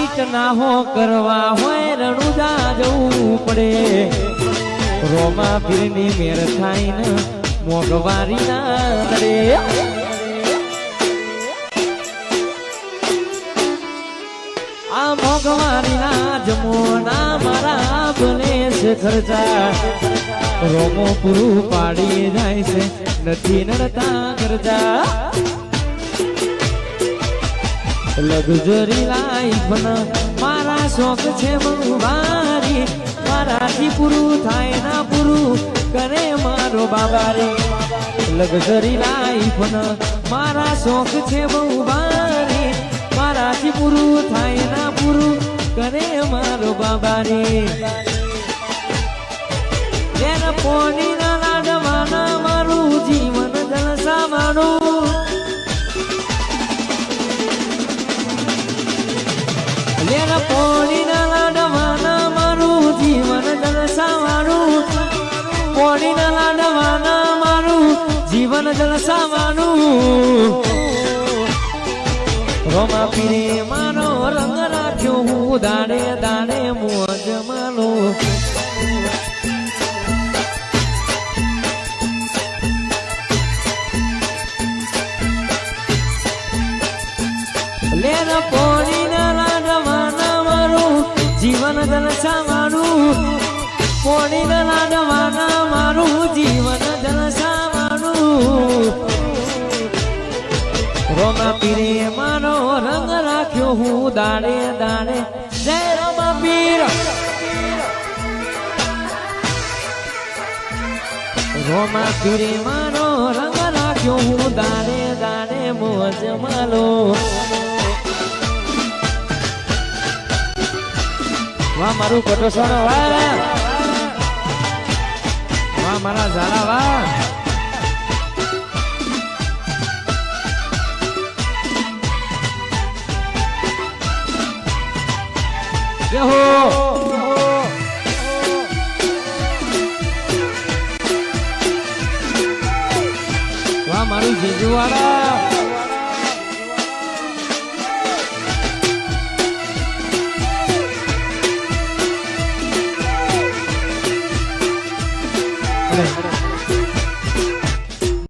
fight ના હો કરવા હોય રણુજા જવું પડે રોમા પીરની મેર થાય ને મોગવારી ના રે આ મોગવારી ના જમોના મારા બને છે ખર્ચા રોમો પૂરું પાડી જાય છે નથી નડતા કરજા લગ્ઝરી લાઈફ મારા શોખ છે મંગવારી મારાથી પૂરું થાય ના પૂરું કરે મારો બાબારી લગ્ઝરી લાઈફ મારા શોખ છે મંગવારી મારાથી પૂરું થાય ના પૂરું કરે મારો બાબારી જેને પોની ના લાડવાના મારું જીવન જલસાવાનું લેના પોણી ના લાડવાના મારું જીવન જલસાવાનું પોણી ના લાડવાના મારું જીવન જલસાવાનું રોમા પીરે મારો રંગ રાખ્યો હું દાડે દાડે મોજ માનો લેના પોણી ના લાડવાના મારું જીવન જલસાવાનું પોણી ના લાડવાના મારું જીવન જલસાવાનું રોમા પીરે મારો રંગ રાખ્યો હું દાડે દાડે જય રોમા પીર રોમા પીરે મારો રંગ રાખ્યો હું દાડે દાડે મોજ માલો વાહ મારું કટોસણ વાહ વાહ મારા ઝાલા વાહ હો વાહ મારું જીજુવાળા